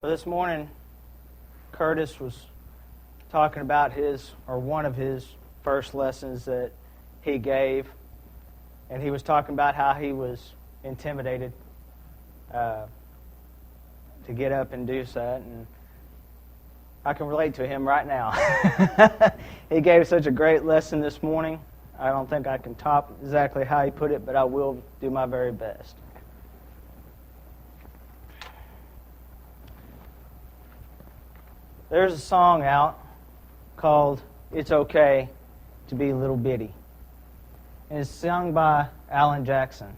Well, this morning, Curtis was talking about one of his first lessons that he gave, and he was talking about how he was intimidated to get up and do that, and I can relate to him right now. He gave such a great lesson this morning. I don't think I can top exactly how he put it, but I will do my very best. There's a song out called "It's Okay to Be Little Bitty," and it's sung by Alan Jackson.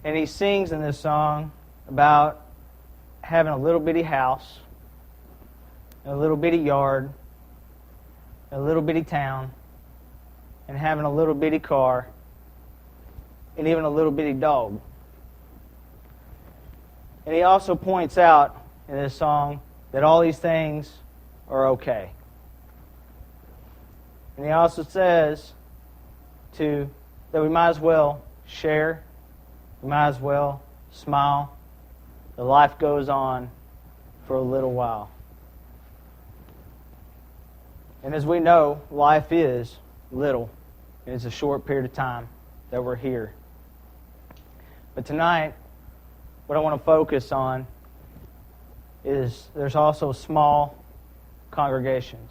And he sings in this song about having a little bitty house, a little bitty yard, a little bitty town, and having a little bitty car, and even a little bitty dog. And he also points out in this song that all these things are okay. And he also says that we might as well share, we might as well smile, that life goes on for a little while. And as we know, life is little, and it's a short period of time that we're here. But tonight, what I want to focus on is there's also small congregations,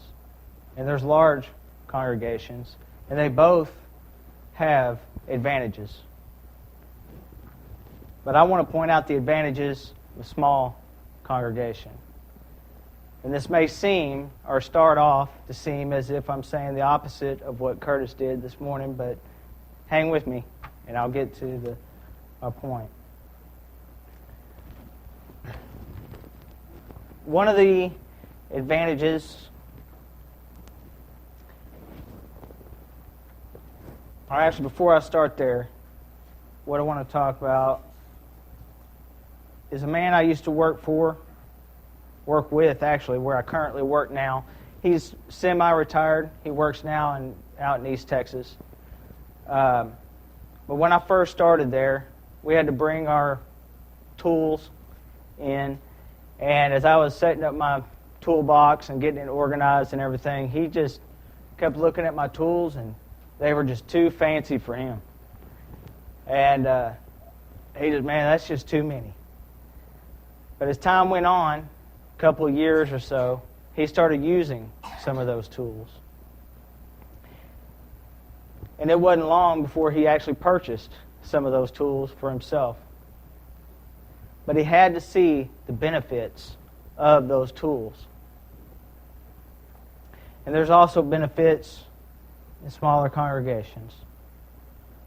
and there's large congregations, and they both have advantages. But I want to point out the advantages of a small congregation. And this may seem, or start off to seem, as if I'm saying the opposite of what Curtis did this morning, but hang with me, and I'll get to my point. One of the advantages, or actually before I start there, what I want to talk about is a man I used to work with actually, where I currently work now. He's semi-retired. He works now out in East Texas. But when I first started there, we had to bring our tools in. And as I was setting up my toolbox and getting it organized and everything, he just kept looking at my tools, and they were just too fancy for him. And he just, man, that's just too many. But as time went on, a couple of years or so, he started using some of those tools. And it wasn't long before he actually purchased some of those tools for himself. But he had to see the benefits of those tools. And there's also benefits in smaller congregations.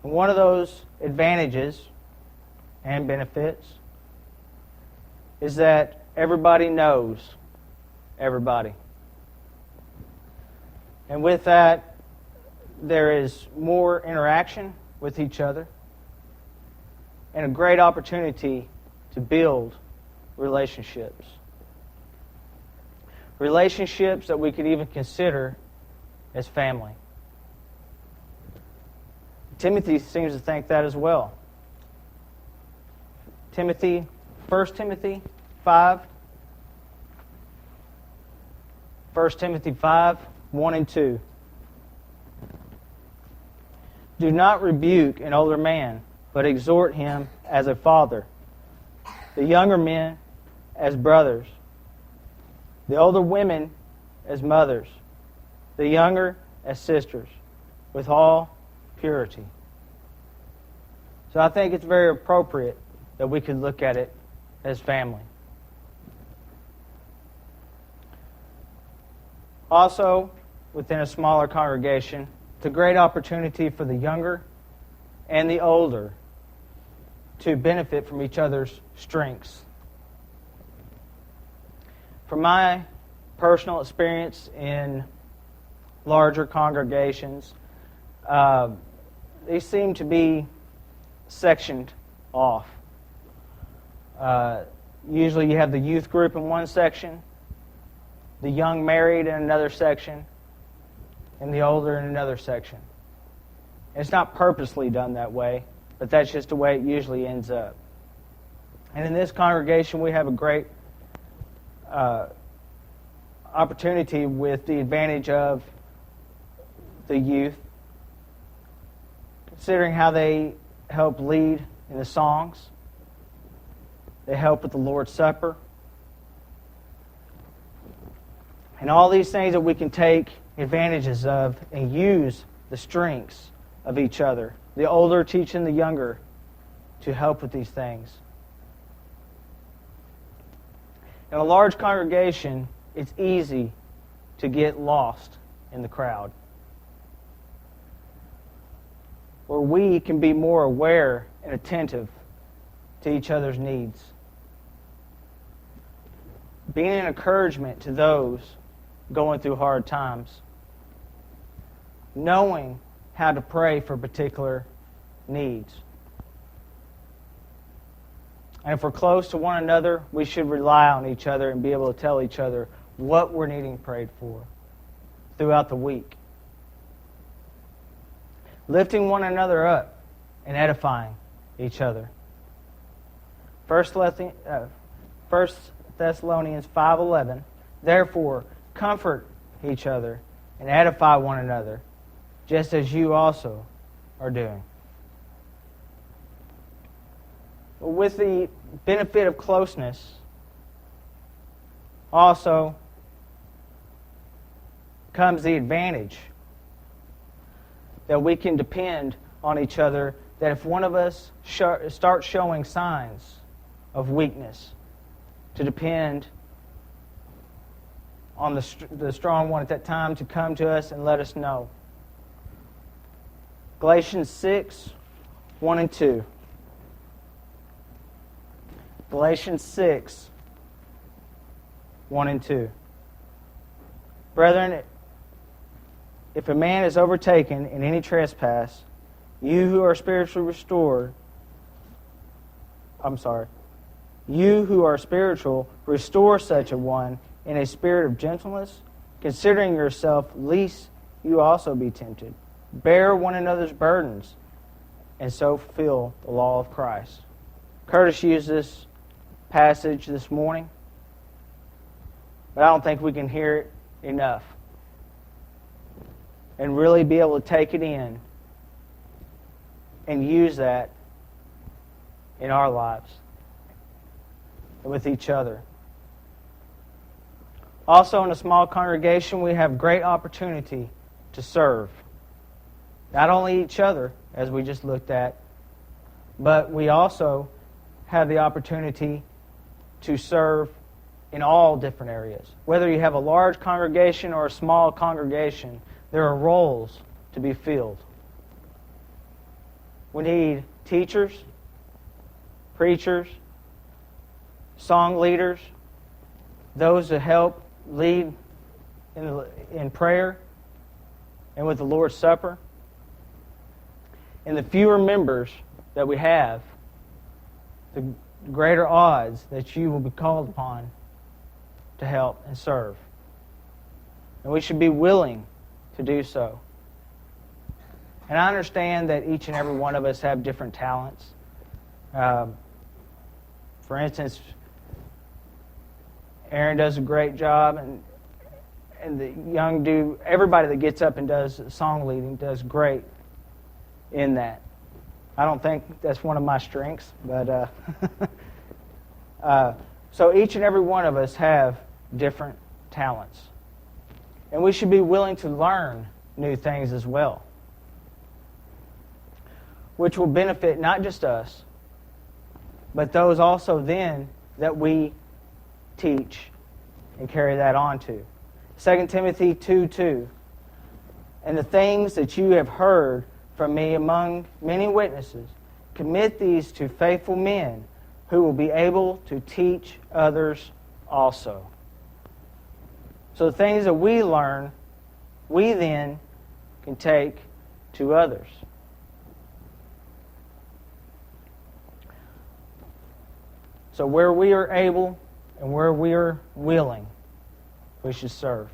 And one of those advantages and benefits is that everybody knows everybody. And with that, there is more interaction with each other and a great opportunity to build relationships. Relationships that we could even consider as family. Timothy seems to think that as well. 1 Timothy 5. 1 Timothy 5, 1 and 2. Do not rebuke an older man, but exhort him as a father, the younger men as brothers, the older women as mothers, the younger as sisters, with all purity. So I think it's very appropriate that we could look at it as family. Also, within a smaller congregation, it's a great opportunity for the younger and the older to benefit from each other's strengths. From my personal experience in larger congregations, they seem to be sectioned off. Usually you have the youth group in one section, the young married in another section, and the older in another section. It's not purposely done that way, but that's just the way it usually ends up. And in this congregation, we have a great opportunity with the advantage of the youth, considering how they help lead in the songs. They help with the Lord's Supper. And all these things that we can take advantages of and use the strengths of each other. The older teaching the younger to help with these things. In a large congregation, it's easy to get lost in the crowd, where we can be more aware and attentive to each other's needs. Being an encouragement to those going through hard times. Knowing how to pray for particular needs. And if we're close to one another, we should rely on each other and be able to tell each other what we're needing prayed for throughout the week. Lifting one another up and edifying each other. 1 Thessalonians 5:11, therefore, comfort each other and edify one another, just as you also are doing. With the benefit of closeness, also comes the advantage that we can depend on each other, that if one of us starts showing signs of weakness, to depend on the strong one at that time to come to us and let us know. Galatians 6, 1 and 2. Galatians 6, 1 and 2. Brethren, if a man is overtaken in any trespass, you who are spiritual, restore such a one in a spirit of gentleness, considering yourself, lest you also be tempted. Bear one another's burdens, and so fulfill the law of Christ. Curtis used this passage this morning, but I don't think we can hear it enough and really be able to take it in and use that in our lives and with each other. Also, in a small congregation, we have great opportunity to serve. Not only each other, as we just looked at, but we also have the opportunity to serve in all different areas. Whether you have a large congregation or a small congregation, there are roles to be filled. We need teachers, preachers, song leaders, those that help lead in prayer and with the Lord's Supper. And the fewer members that we have, the greater odds that you will be called upon to help and serve. And we should be willing to do so. And I understand that each and every one of us have different talents. For instance, Aaron does a great job, and the young dude, everybody that gets up and does song leading does great in that. I don't think that's one of my strengths, but so each and every one of us have different talents. And we should be willing to learn new things as well, which will benefit not just us, but those also then that we teach and carry that on to. 2 Timothy 2:2. And the things that you have heard from me among many witnesses, commit these to faithful men who will be able to teach others also. So the things that we learn, we then can take to others. So where we are able and where we are willing, we should serve.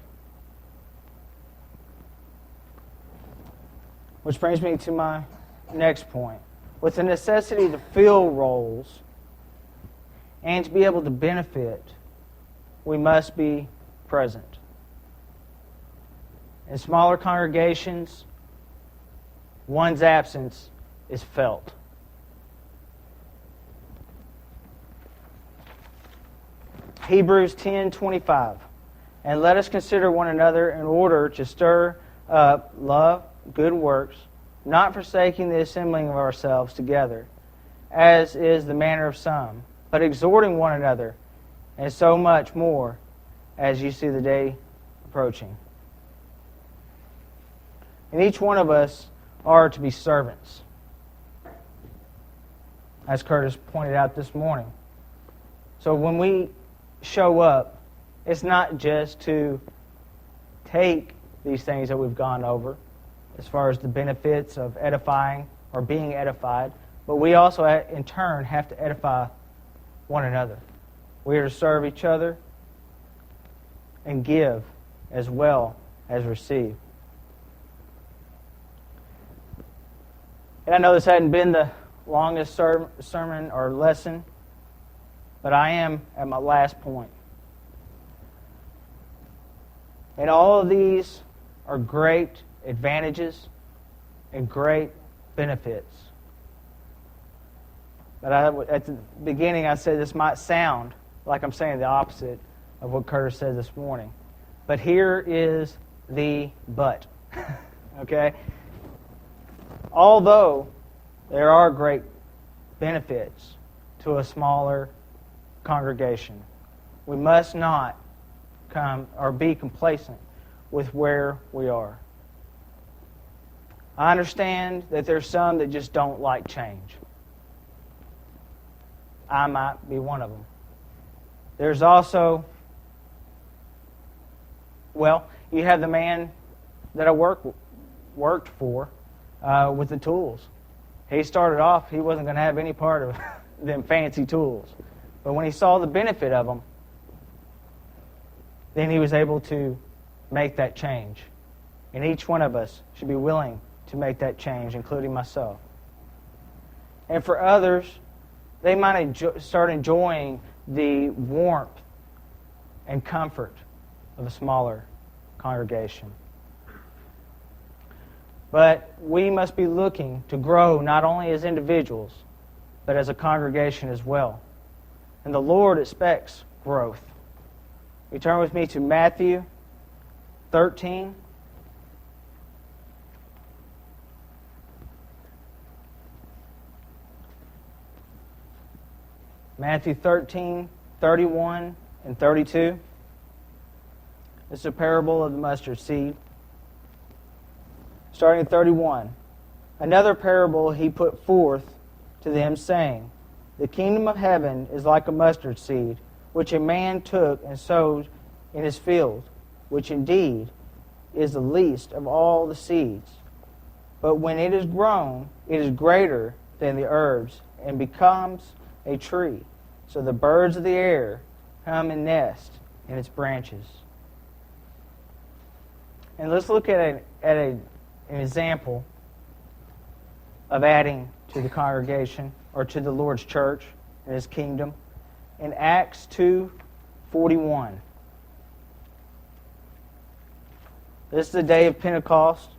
Which brings me to my next point. With the necessity to fill roles and to be able to benefit we must be present. In smaller congregations, one's absence is felt. Hebrews 10:25. And let us consider one another in order to stir up love, good works, not forsaking the assembling of ourselves together, as is the manner of some, but exhorting one another, and so much more as you see the day approaching. And each one of us are to be servants, as Curtis pointed out this morning. So when we show up, it's not just to take these things that we've gone over, as far as the benefits of edifying or being edified, but we also, in turn, have to edify one another. We are to serve each other and give as well as receive. And I know this hadn't been the longest sermon or lesson, but I am at my last point. And all of these are great advantages and great benefits. But at the beginning I said this might sound like I'm saying the opposite of what Curtis said this morning. But here is the but. Okay? Although there are great benefits to a smaller congregation, we must not come or be complacent with where we are. I understand that there's some that just don't like change. I might be one of them. There's also, you have the man that I worked for with the tools. He started off, he wasn't going to have any part of them fancy tools. But when he saw the benefit of them, then he was able to make that change. And each one of us should be willing to make that change, including myself. And for others, they might start enjoying the warmth and comfort of a smaller congregation. But we must be looking to grow not only as individuals, but as a congregation as well. And the Lord expects growth. You turn with me to Matthew 13. Matthew 13, 31 and 32. This is a parable of the mustard seed. Starting at 31. Another parable he put forth to them, saying, The kingdom of heaven is like a mustard seed, which a man took and sowed in his field, which indeed is the least of all the seeds. But when it is grown, it is greater than the herbs, and becomes a tree. So the birds of the air come and nest in its branches. And let's look at an example of adding to the congregation, or to the Lord's church and His kingdom, in Acts 2:41. This is the day of Pentecost,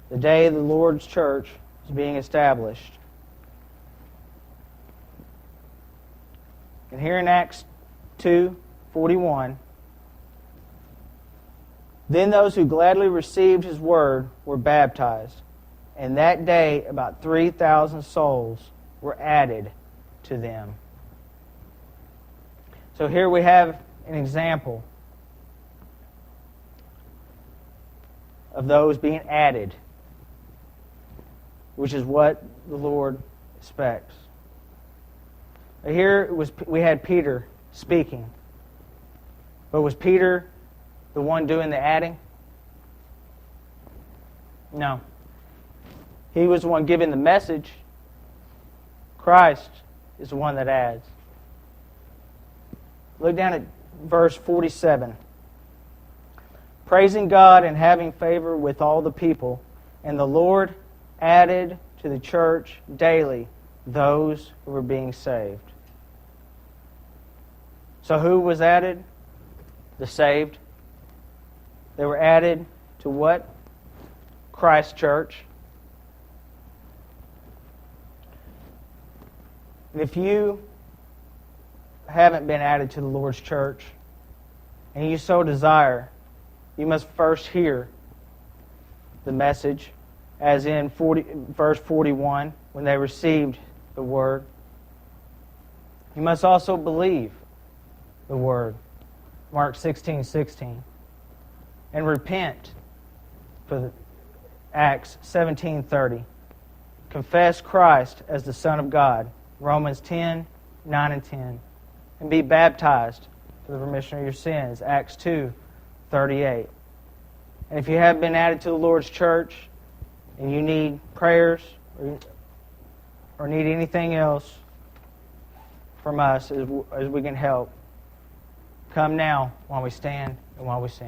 the day the Lord's church is being established. And here in Acts 2:41, then those who gladly received His word were baptized, and that day about 3,000 souls were added to them. So here we have an example of those being added, which is what the Lord expects. Here we had Peter speaking. But was Peter the one doing the adding? No. He was the one giving the message. Christ is the one that adds. Look down at verse 47. Praising God and having favor with all the people, and the Lord added to the church daily those who were being saved. So who was added? The saved. They were added to what? Christ Church. And if you haven't been added to the Lord's church, and you so desire, you must first hear the message, as in verse 41, when they received the Word. You must also believe the Word, Mark 16:16, and repent, for Acts 17:30. Confess Christ as the Son of God, Romans 10:9 and 10, and be baptized for the remission of your sins, Acts 2:38. And if you have been added to the Lord's church and you need prayers or need anything else from us as we can help, come now while we stand and while we sing.